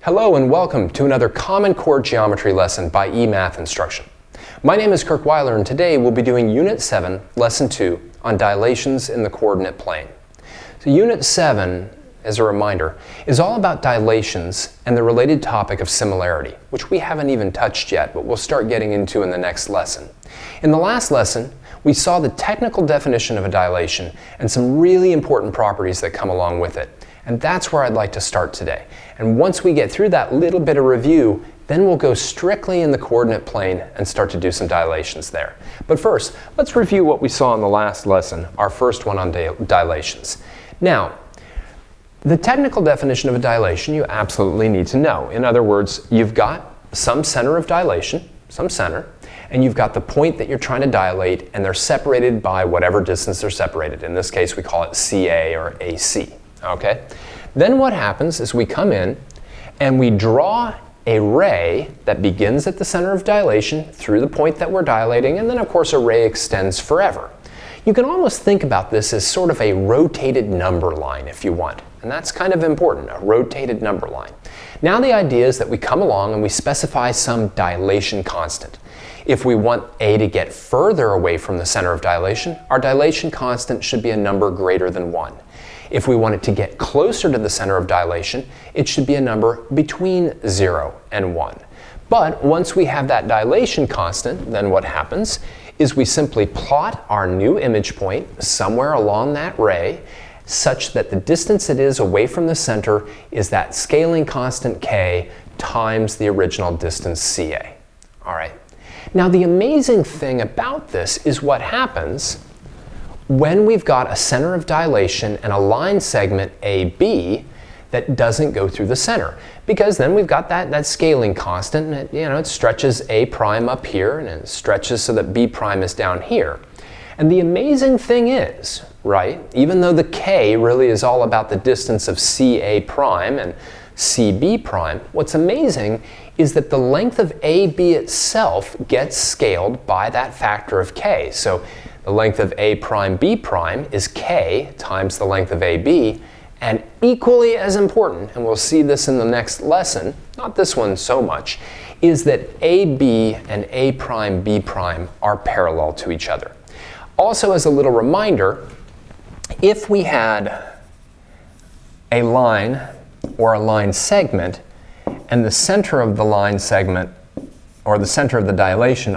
Hello and welcome to another Common Core Geometry lesson by eMathInstruction. My name is Kirk Weiler and today we'll be doing Unit 7, Lesson 2 on dilations in the coordinate plane. So Unit 7, as a reminder, is all about dilations and the related topic of similarity, which we haven't even touched yet, but we'll start getting into in the next lesson. In the last lesson, we saw the technical definition of a dilation and some really important properties that come along with it. And that's where I'd like to start today. And once we get through that little bit of review, then we'll go strictly in the coordinate plane and start to do some dilations there. But first, let's review what we saw in the last lesson, our first one on dilations. Now, the technical definition of a dilation you absolutely need to know. In other words, you've got some center of dilation, some center, and you've got the point that you're trying to dilate, and they're separated by whatever distance they're separated. In this case, we call it CA or AC. Okay? Then what happens is we come in and we draw a ray that begins at the center of dilation through the point that we're dilating, and then of course a ray extends forever. You can almost think about this as sort of a rotated number line if you want, and that's kind of important, a rotated number line. Now the idea is that we come along and we specify some dilation constant. If we want A to get further away from the center of dilation, our dilation constant should be a number greater than 1. If we want it to get closer to the center of dilation, it should be a number between 0 and 1. But once we have that dilation constant, then what happens is we simply plot our new image point somewhere along that ray such that the distance it is away from the center is that scaling constant k times the original distance CA. All right. Now the amazing thing about this is what happens when we've got a center of dilation and a line segment AB that doesn't go through the center. Because then we've got that scaling constant, and it stretches A prime up here and it stretches so that B prime is down here. And the amazing thing is, right, even though the K really is all about the distance of CA prime and CB prime, what's amazing is that the length of AB itself gets scaled by that factor of K. So the length of A prime B prime is K times the length of AB, and equally as important, and we'll see this in the next lesson, not this one so much, is that AB and A prime B prime are parallel to each other. Also, as a little reminder, if we had a line or a line segment and the center of the line segment, or the center of the dilation,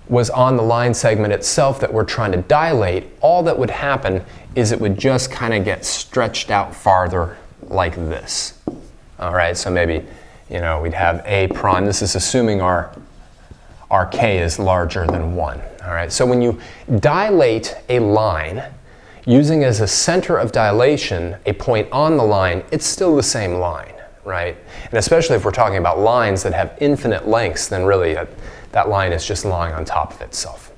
was on the line segment itself that we're trying to dilate, all that would happen is it would just kind of get stretched out farther like this. All right, so maybe, we'd have A prime. This is assuming our K is larger than 1. All right, so when you dilate a line using as a center of dilation a point on the line, it's still the same line, right? And especially if we're talking about lines that have infinite lengths, then really that line is just lying on top of itself.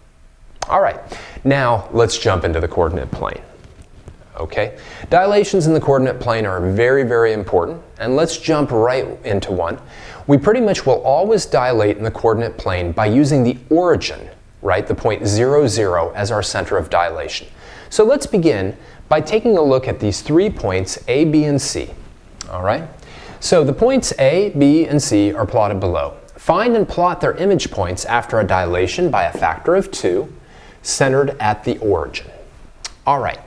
All right, now let's jump into the coordinate plane. Okay, dilations in the coordinate plane are very, very important, and let's jump right into one. We pretty much will always dilate in the coordinate plane by using the origin, right, the point 0, 0 as our center of dilation. So let's begin by taking a look at these 3 points, A, B, and C. All right, so the points A, B, and C are plotted below. Find and plot their image points after a dilation by a factor of 2, centered at the origin. All right,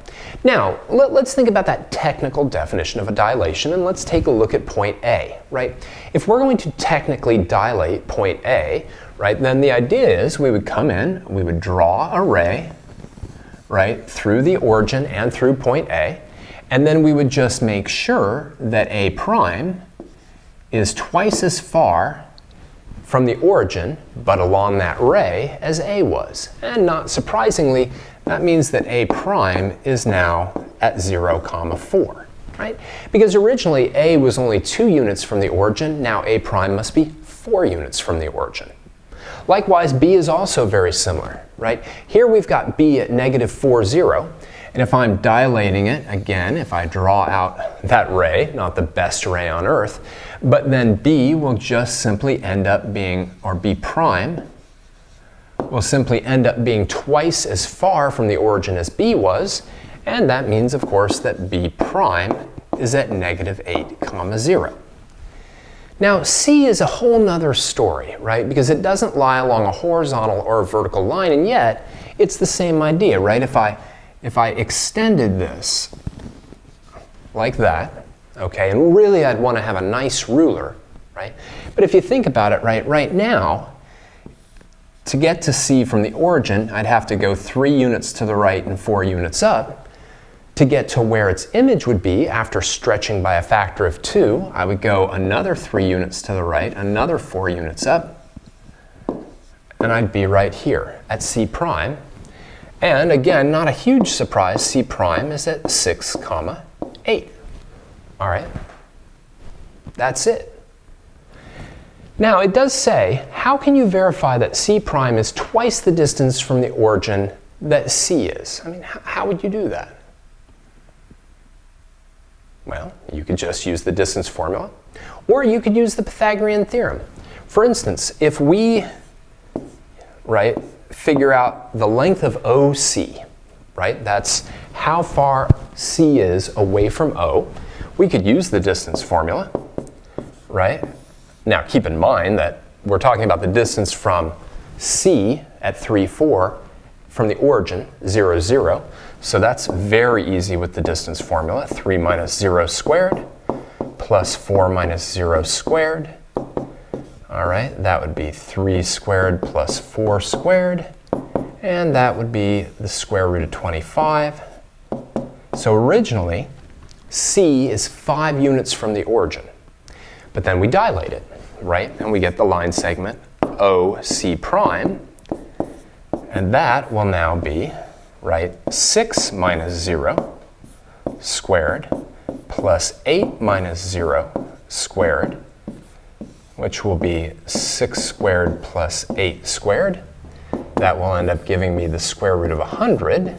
now let's think about that technical definition of a dilation, and let's take a look at point A, right? If we're going to technically dilate point A, right, then the idea is we would come in, we would draw a ray, right, through the origin and through point A, and then we would just make sure that A prime is twice as far from the origin, but along that ray, as A was. And not surprisingly, that means that A prime is now at 0, 4, right? Because originally A was only 2 units from the origin, now A prime must be 4 units from the origin. Likewise, B is also very similar, right? Here we've got B at -4, 0, and if I'm dilating it, again, if I draw out that ray, not the best ray on Earth, but then B will just simply end up being, or B prime will simply end up being twice as far from the origin as B was, and that means, of course, that B prime is at -8, 0. Now, C is a whole nother story, right? Because it doesn't lie along a horizontal or a vertical line, and yet it's the same idea, right? If I extended this like that, okay, and really I'd want to have a nice ruler, right? But if you think about it, right now, to get to C from the origin, I'd have to go 3 units to the right and 4 units up. To get to where its image would be, after stretching by a factor of 2, I would go another 3 units to the right, another 4 units up, and I'd be right here at C prime. And again, not a huge surprise, C prime is at 6, 8. All right, that's it. Now, it does say, how can you verify that C prime is twice the distance from the origin that C is? I mean, how would you do that? Well, you could just use the distance formula, or you could use the Pythagorean theorem. For instance, if we, figure out the length of OC, right? That's how far C is away from O. We could use the distance formula, right? Now, keep in mind that we're talking about the distance from C at 3, 4 from the origin, 0, 0. So that's very easy with the distance formula. 3 minus 0 squared plus 4 minus 0 squared. All right, that would be 3 squared plus 4 squared. And that would be the square root of 25. So originally, C is 5 units from the origin. But then we dilate it, right? And we get the line segment OC prime. And that will now be, 6 minus 0 squared plus 8 minus 0 squared, which will be 6 squared plus 8 squared. That will end up giving me the square root of 100,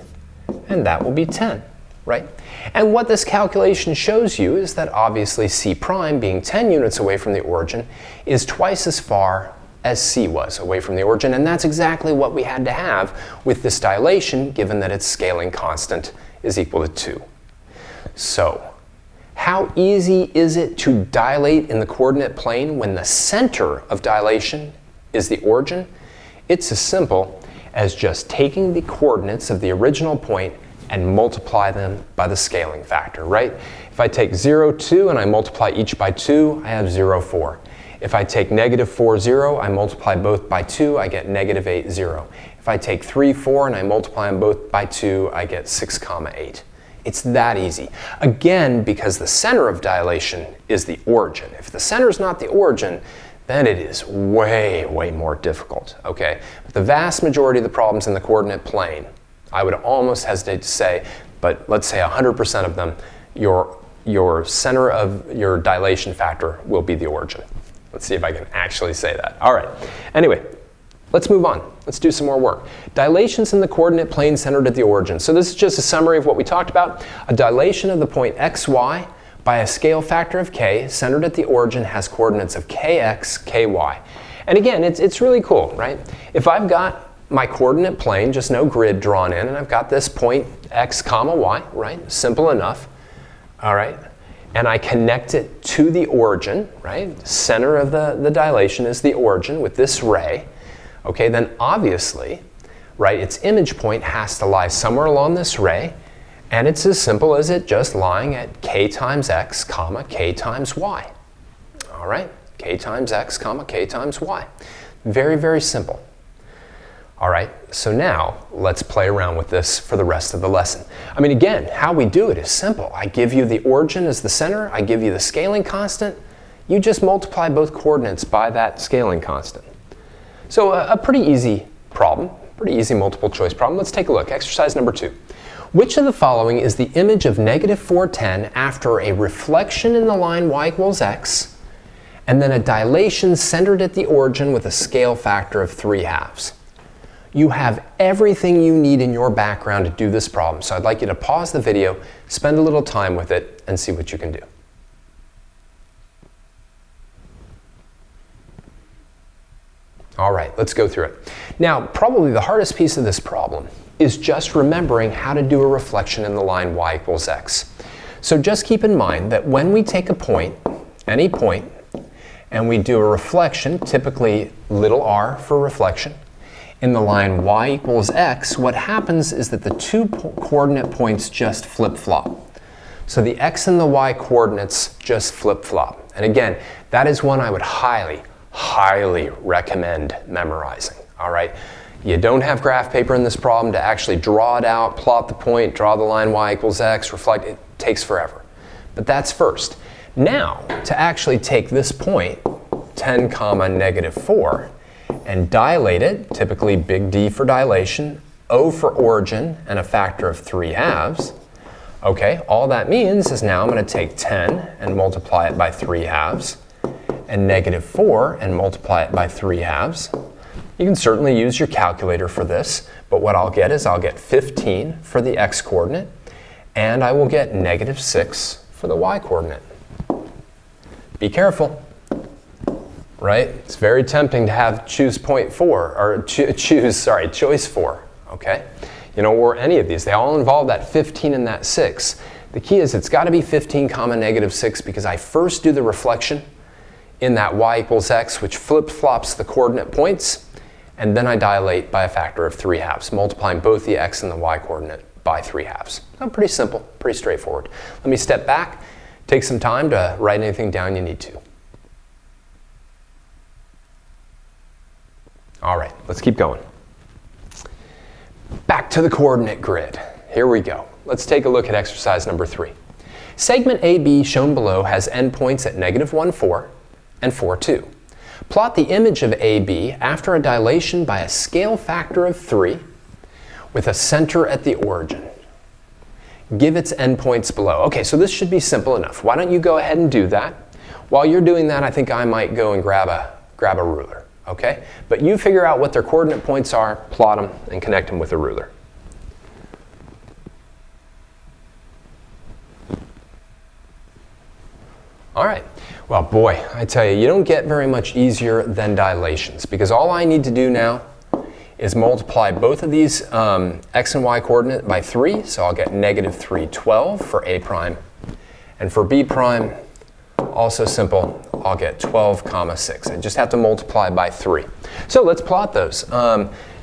and that will be 10, right? And what this calculation shows you is that obviously C prime, being 10 units away from the origin, is twice as far as C was away from the origin, and that's exactly what we had to have with this dilation, given that its scaling constant is equal to 2. So, how easy is it to dilate in the coordinate plane when the center of dilation is the origin? It's as simple as just taking the coordinates of the original point and multiply them by the scaling factor, right? If I take 0, 2, and I multiply each by 2, I have 0, 4. If I take -4, 0, I multiply both by 2, I get -8, 0. If I take 3, 4, and I multiply them both by 2, I get 6, 8. It's that easy. Again, because the center of dilation is the origin. If the center is not the origin, then it is way, way more difficult, okay? But the vast majority of the problems in the coordinate plane, I would almost hesitate to say, but let's say 100% of them, your center of your dilation factor will be the origin. Let's see if I can actually say that. All right. Anyway, let's move on. Let's do some more work. Dilations in the coordinate plane centered at the origin. So this is just a summary of what we talked about. A dilation of the point xy by a scale factor of k centered at the origin has coordinates of kx, ky. And again, it's really cool, right? If I've got my coordinate plane, just no grid drawn in, and I've got this point x, y, right? Simple enough. All right. And I connect it to the origin, right? Center of the dilation is the origin with this ray. Okay, then obviously, right, its image point has to lie somewhere along this ray, and it's as simple as it just lying at k times x, comma, k times y. All right, k times x, comma, k times y. Very, very simple. All right, so now let's play around with this for the rest of the lesson. I mean, again, how we do it is simple. I give you the origin as the center, I give you the scaling constant, you just multiply both coordinates by that scaling constant. So a pretty easy problem, pretty easy multiple choice problem. Let's take a look. Exercise number 2. Which of the following is the image of -410 after a reflection in the line y equals x, and then a dilation centered at the origin with a scale factor of 3/2? You have everything you need in your background to do this problem, so I'd like you to pause the video, spend a little time with it, and see what you can do. All right, let's go through it. Now, probably the hardest piece of this problem is just remembering how to do a reflection in the line y equals x. So just keep in mind that when we take a point, any point, and we do a reflection, typically little r for reflection, in the line y equals x, what happens is that the two coordinate points just flip-flop. So the x and the y coordinates just flip-flop. And again, that is one I would highly, highly recommend memorizing. All right? You don't have graph paper in this problem to actually draw it out, plot the point, draw the line y equals x, reflect. It takes forever. But that's first. Now, to actually take this point, 10, negative 4, and dilate it, typically big D for dilation, O for origin, and a factor of 3/2. Okay, all that means is now I'm going to take 10 and multiply it by 3/2, and negative 4 and multiply it by 3/2. You can certainly use your calculator for this, but what I'll get is I'll get 15 for the x coordinate, and I will get negative 6 for the y coordinate. Be careful, right? It's very tempting to have choose point 4, or choice 4, okay? You know, or any of these. They all involve that 15 and that 6. The key is it's got to be 15, negative 6, because I first do the reflection in that y equals x, which flip-flops the coordinate points, and then I dilate by a factor of 3/2, multiplying both the x and the y coordinate by 3/2. So pretty simple, pretty straightforward. Let me step back, take some time to write anything down you need to. All right, let's keep going. Back to the coordinate grid. Here we go. Let's take a look at exercise number 3. Segment AB shown below has endpoints at -1, 4 and 4, 2. Plot the image of AB after a dilation by a scale factor of 3 with a center at the origin. Give its endpoints below. Okay, so this should be simple enough. Why don't you go ahead and do that? While you're doing that, I think I might go and grab a ruler. Okay? But you figure out what their coordinate points are, plot them, and connect them with a ruler. All right. Well, boy, I tell you, you don't get very much easier than dilations, because all I need to do now is multiply both of these x and y coordinate by 3, so I'll get negative 3, 12 for A prime. And for B prime, also simple, I'll get 12, 6. I just have to multiply by 3. So let's plot those.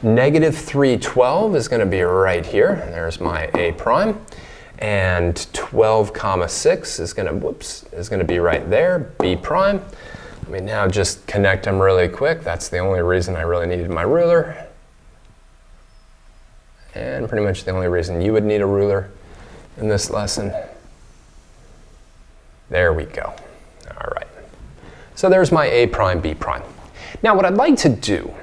Negative 3, 12 is going to be right here. And there's my A prime. And 12, 6 is going to be right there, B prime. Let me now just connect them really quick. That's the only reason I really needed my ruler. And pretty much the only reason you would need a ruler in this lesson. There we go. All right. So there's my A prime, B prime. Now what I'd like to do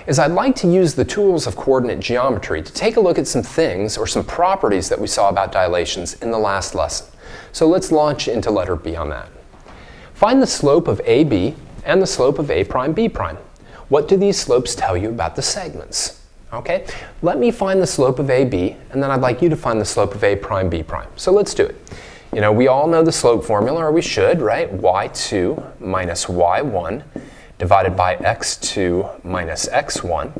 is I'd like to use the tools of coordinate geometry to take a look at some things or some properties that we saw about dilations in the last lesson. So let's launch into letter B on that. Find the slope of AB and the slope of A prime, B prime. What do these slopes tell you about the segments? Okay, let me find the slope of AB, and then I'd like you to find the slope of A prime, B prime. So let's do it. You know, we all know the slope formula, or we should, right? y2 minus y1 divided by x2 minus x1.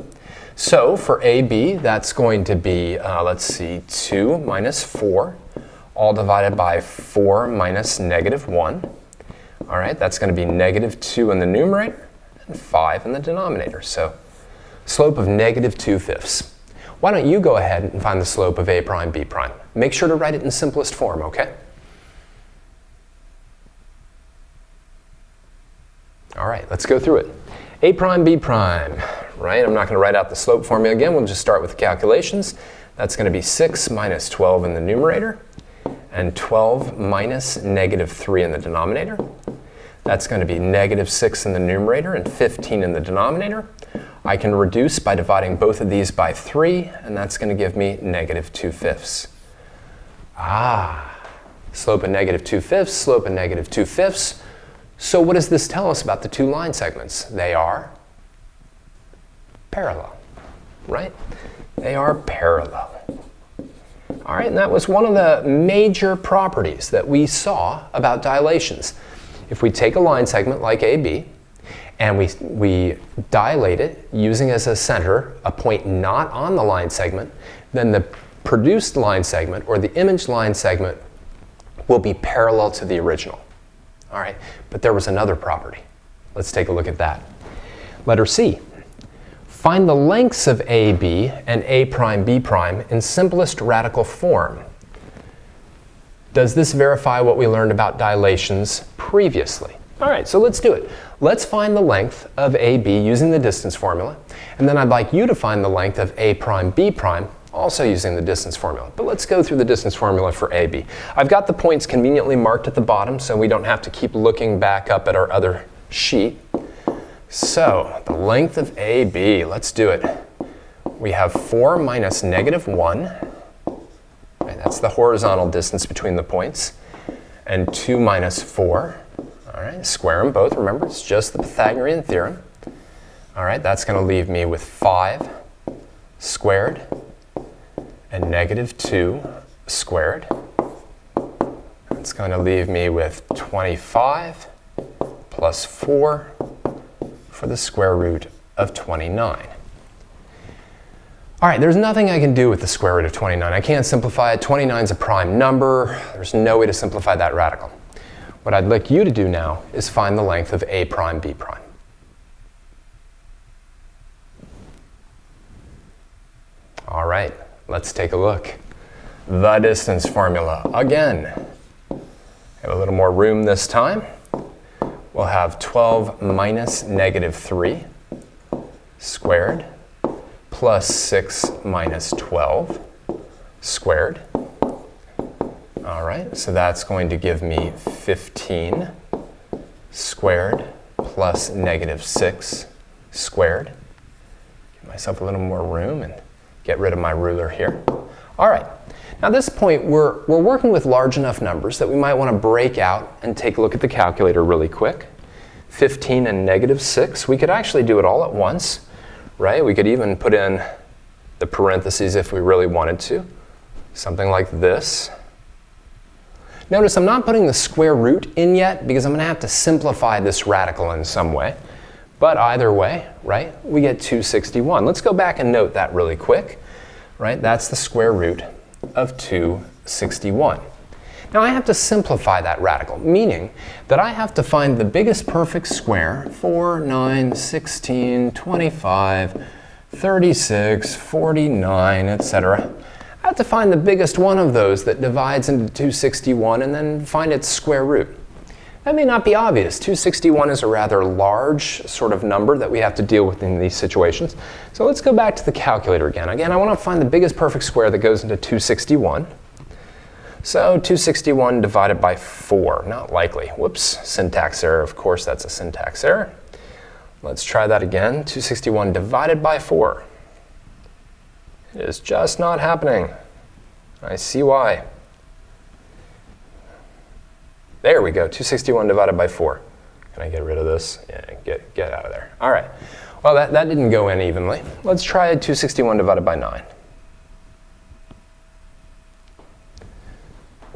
So for AB, that's going to be, let's see, 2 minus 4, all divided by 4 minus negative 1. All right, that's going to be negative 2 in the numerator and 5 in the denominator. So slope of negative 2/5. Why don't you go ahead and find the slope of A prime, B prime? Make sure to write it in simplest form, okay? All right, let's go through it. A prime, B prime, right? I'm not going to write out the slope formula again. We'll just start with the calculations. That's going to be 6 minus 12 in the numerator and 12 minus negative 3 in the denominator. That's going to be negative 6 in the numerator and 15 in the denominator. I can reduce by dividing both of these by 3, and that's going to give me negative 2/5. Slope of negative 2/5, slope of negative 2/5. So what does this tell us about the two line segments? They are parallel, right? They are parallel. All right, and that was one of the major properties that we saw about dilations. If we take a line segment like AB, and we dilate it using as a center a point not on the line segment, then the produced line segment or the image line segment will be parallel to the original. All right, but there was another property. Let's take a look at that. Letter C. Find the lengths of AB and A prime B prime in simplest radical form. Does this verify what we learned about dilations previously? All right, so let's do it. Let's find the length of AB using the distance formula, and then I'd like you to find the length of A prime B prime also using the distance formula. But let's go through the distance formula for AB. I've got the points conveniently marked at the bottom so we don't have to keep looking back up at our other sheet. So the length of AB, let's do it. We have 4 minus negative 1. Right, that's the horizontal distance between the points. And 2 minus 4. All right, square them both. Remember, it's just the Pythagorean theorem. All right, that's going to leave me with 5 squared and negative 2 squared. That's going to leave me with 25 plus 4 for the square root of 29. All right, there's nothing I can do with the square root of 29. I can't simplify it. 29 is a prime number. There's no way to simplify that radical. What I'd like you to do now is find the length of A prime B prime. All right, let's take a look. The distance formula again. Have a little more room this time. We'll have 12 minus negative 3 squared plus 6 minus 12 squared. All right, so that's going to give me 15 squared plus negative 6 squared. Give myself a little more room and get rid of my ruler here. All right, now at this point we're working with large enough numbers that we might want to break out and take a look at the calculator really quick. 15 and negative 6, we could actually do it all at once, right? We could even put in the parentheses if we really wanted to, something like this. Notice I'm not putting the square root in yet because I'm going to have to simplify this radical in some way. But either way, right, we get 261. Let's go back and note that really quick, right? That's the square root of 261. Now I have to simplify that radical, meaning that I have to find the biggest perfect square, 4, 9, 16, 25, 36, 49, etc. I have to find the biggest one of those that divides into 261 and then find its square root. That may not be obvious. 261 is a rather large sort of number that we have to deal with in these situations. So let's go back to the calculator again. Again, I want to find the biggest perfect square that goes into 261. So 261 divided by 4, not likely. Whoops, syntax error. Of course, that's a syntax error. Let's try that again. 261 divided by 4. It is just not happening. I see why. There we go, 261 divided by 4. Can I get rid of this? Yeah, get out of there. All right, well that didn't go in evenly. Let's try 261 divided by 9.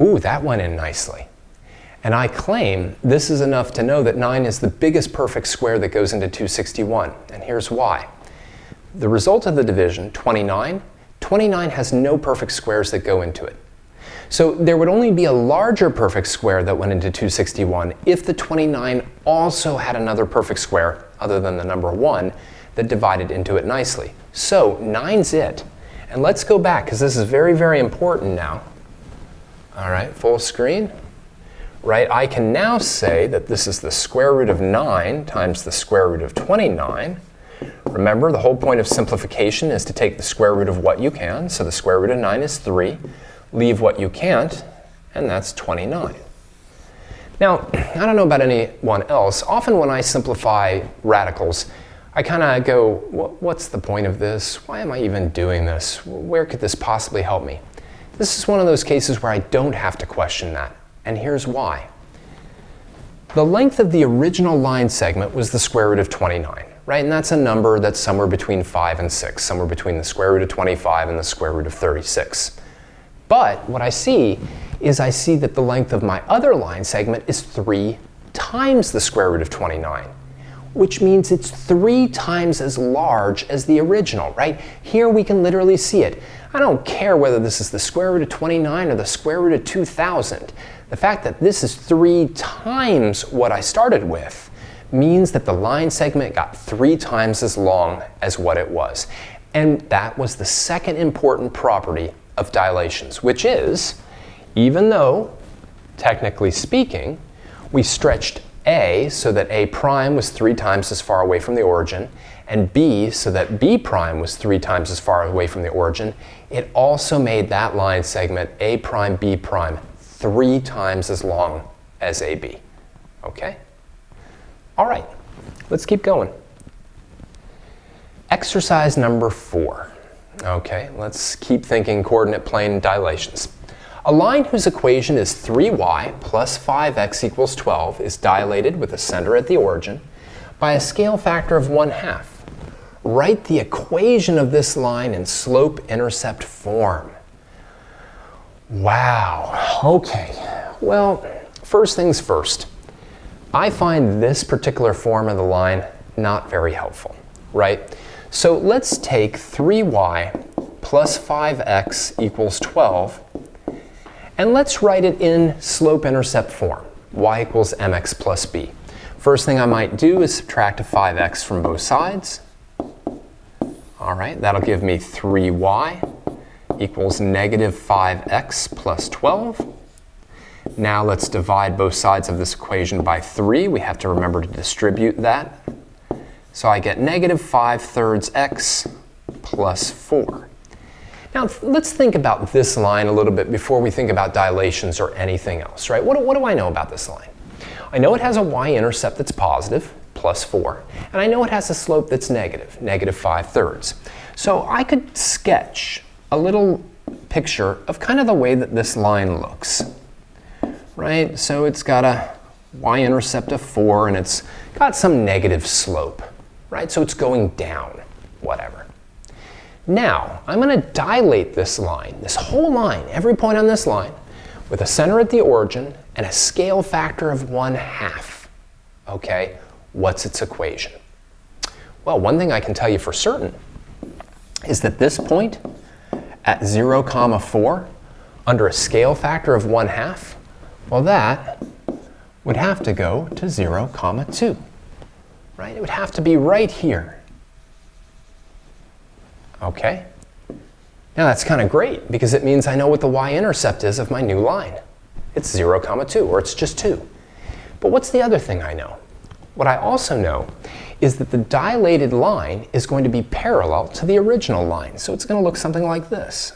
Ooh, that went in nicely. And I claim this is enough to know that 9 is the biggest perfect square that goes into 261. And here's why. The result of the division, 29 has no perfect squares that go into it. So there would only be a larger perfect square that went into 261 if the 29 also had another perfect square, other than the number 1, that divided into it nicely. So 9's it. And let's go back, because this is very, very important now. All right, full screen. Right, I can now say that this is the square root of 9 times the square root of 29. Remember, the whole point of simplification is to take the square root of what you can. So the square root of 9 is 3. Leave what you can't, and that's 29. Now, I don't know about anyone else. Often when I simplify radicals, I kind of go, what's the point of this? Why am I even doing this? Where could this possibly help me? This is one of those cases where I don't have to question that, and here's why. The length of the original line segment was the square root of 29. Right? And that's a number that's somewhere between 5 and 6, somewhere between the square root of 25 and the square root of 36. But what I see is I see that the length of my other line segment is 3 times the square root of 29, which means it's 3 times as large as the original, right? Here we can literally see it. I don't care whether this is the square root of 29 or the square root of 2000. The fact that this is 3 times what I started with means that the line segment got 3 times as long as what it was. And that was the second important property of dilations, which is, even though, technically speaking, we stretched A so that A prime was 3 times as far away from the origin, and B so that B prime was 3 times as far away from the origin, it also made that line segment A prime, B prime 3 times as long as AB. Okay? All right, let's keep going. Exercise number 4. Okay, let's keep thinking coordinate plane dilations. A line whose equation is 3y plus 5x equals 12 is dilated with a center at the origin by a scale factor of 1/2. Write the equation of this line in slope-intercept form. Wow, okay. Well, first things first. I find this particular form of the line not very helpful, right? So let's take 3y plus 5x equals 12, and let's write it in slope-intercept form, y equals mx plus b. First thing I might do is subtract a 5x from both sides. All right, that'll give me 3y equals negative 5x plus 12. Now let's divide both sides of this equation by 3. We have to remember to distribute that. So I get negative 5/3 x plus 4. Now let's think about this line a little bit before we think about dilations or anything else, right? What do I know about this line? I know it has a y-intercept that's positive, plus 4, and I know it has a slope that's negative, negative 5/3. So I could sketch a little picture of kind of the way that this line looks, right? So it's got a y-intercept of 4, and it's got some negative slope, right? So it's going down, whatever. Now, I'm going to dilate this line, this whole line, every point on this line, with a center at the origin and a scale factor of 1/2. Okay, what's its equation? Well, one thing I can tell you for certain is that this point at 0, 4, under a scale factor of 1/2, well, that would have to go to 0, 2, right? It would have to be right here. Okay? Now that's kind of great because it means I know what the y-intercept is of my new line. It's 0, 2, or it's just 2. But what's the other thing I know? What I also know is that the dilated line is going to be parallel to the original line. So it's going to look something like this.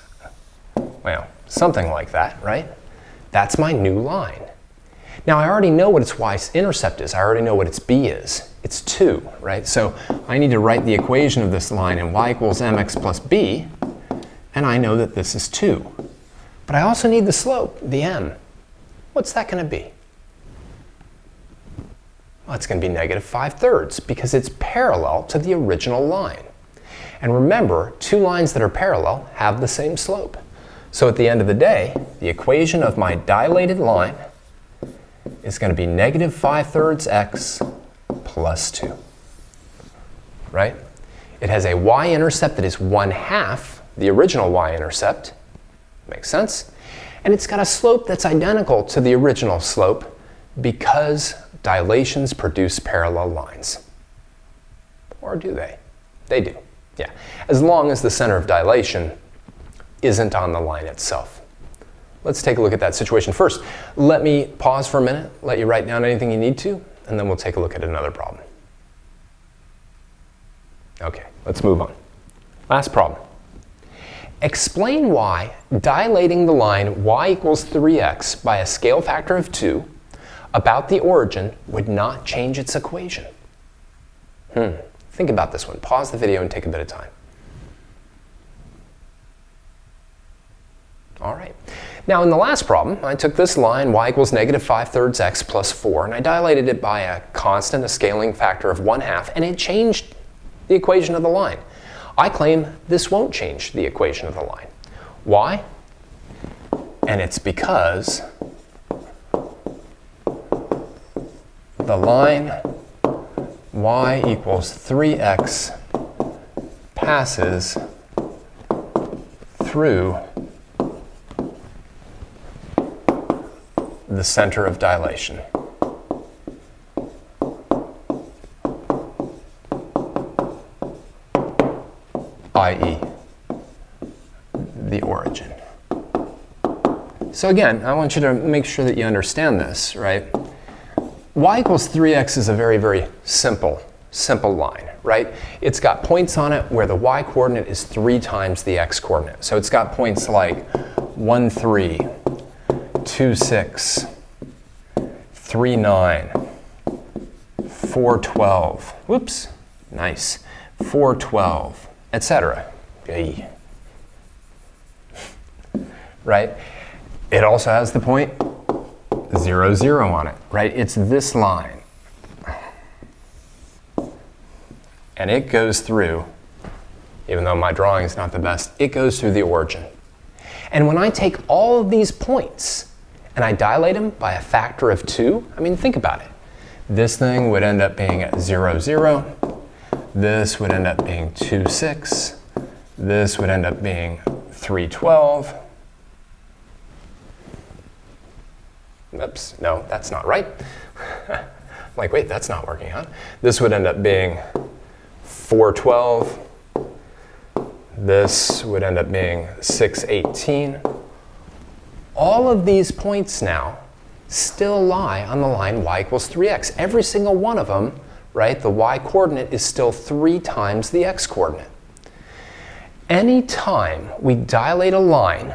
Well, something like that, right? That's my new line. Now I already know what its y-intercept is. I already know what its b is. It's 2, right? So I need to write the equation of this line in y equals mx plus b, and I know that this is 2. But I also need the slope, the m. What's that going to be? Well, it's going to be negative 5/3 because it's parallel to the original line. And remember, two lines that are parallel have the same slope. So at the end of the day, the equation of my dilated line is going to be negative 5/3 x plus 2, right? It has a y-intercept that is 1/2 the original y-intercept. Makes sense? And it's got a slope that's identical to the original slope because dilations produce parallel lines. Or do they? They do, yeah. As long as the center of dilation isn't on the line itself. Let's take a look at that situation first. Let me pause for a minute, let you write down anything you need to, and then we'll take a look at another problem. Okay, let's move on. Last problem. Explain why dilating the line y equals 3x by a scale factor of 2 about the origin would not change its equation. Think about this one. Pause the video and take a bit of time. All right. Now in the last problem, I took this line, y equals negative 5/3 x plus 4, and I dilated it by a constant, a scaling factor of 1/2, and it changed the equation of the line. I claim this won't change the equation of the line. Why? And it's because the line y equals 3x passes through the center of dilation. i.e. the origin. So again, I want you to make sure that you understand this, right? Y equals 3x is a very, very simple line, right? It's got points on it where the y coordinate is 3 times the x coordinate. So it's got points like 1, 3, 2, 6, 3, 9, 4, 12, whoops, nice, 4, 12, etc. Right? It also has the point 0, 0 on it, right? It's this line. And it goes through, even though my drawing is not the best, it goes through the origin. And when I take all of these points and I dilate them by a factor of 2, I mean, think about it. This thing would end up being at 0, 0. This would end up being 2, 6. This would end up being 3, 12. Oops, no, that's not right. I'm like, wait, that's not working out. This would end up being 4, 12. This would end up being 6, 18. All of these points now still lie on the line y equals 3x. Every single one of them, right, the y coordinate is still 3 times the x coordinate. Anytime we dilate a line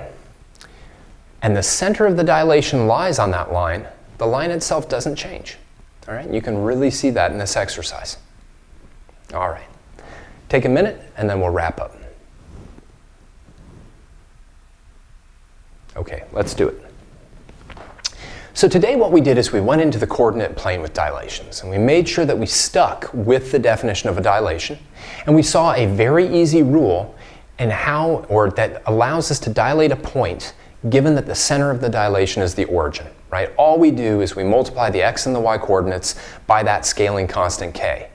and the center of the dilation lies on that line, the line itself doesn't change. All right, you can really see that in this exercise. All right, take a minute and then we'll wrap up. Okay, let's do it. So today what we did is we went into the coordinate plane with dilations, and we made sure that we stuck with the definition of a dilation, and we saw a very easy rule in how, or that allows us to dilate a point given that the center of the dilation is the origin, right? All we do is we multiply the x and the y coordinates by that scaling constant k.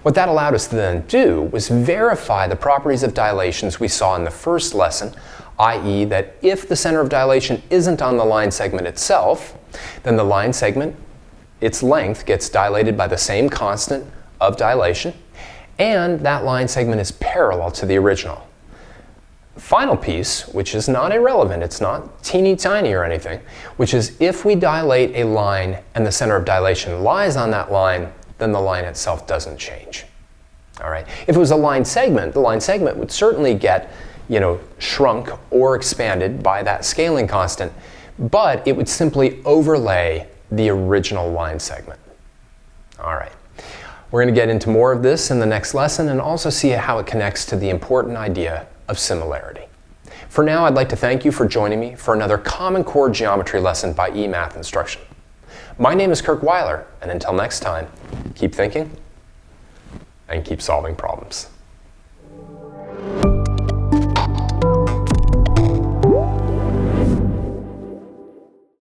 What that allowed us to then do was verify the properties of dilations we saw in the first lesson, i.e. that if the center of dilation isn't on the line segment itself, then the line segment, its length, gets dilated by the same constant of dilation, and that line segment is parallel to the original. Final piece, which is not irrelevant, it's not teeny tiny or anything, which is if we dilate a line and the center of dilation lies on that line, then the line itself doesn't change. All right. If it was a line segment, the line segment would certainly get, shrunk or expanded by that scaling constant, but it would simply overlay the original line segment. All right. We're going to get into more of this in the next lesson and also see how it connects to the important idea of similarity. For now, I'd like to thank you for joining me for another Common Core geometry lesson by eMathInstruction. My name is Kirk Weiler, and until next time, keep thinking and keep solving problems.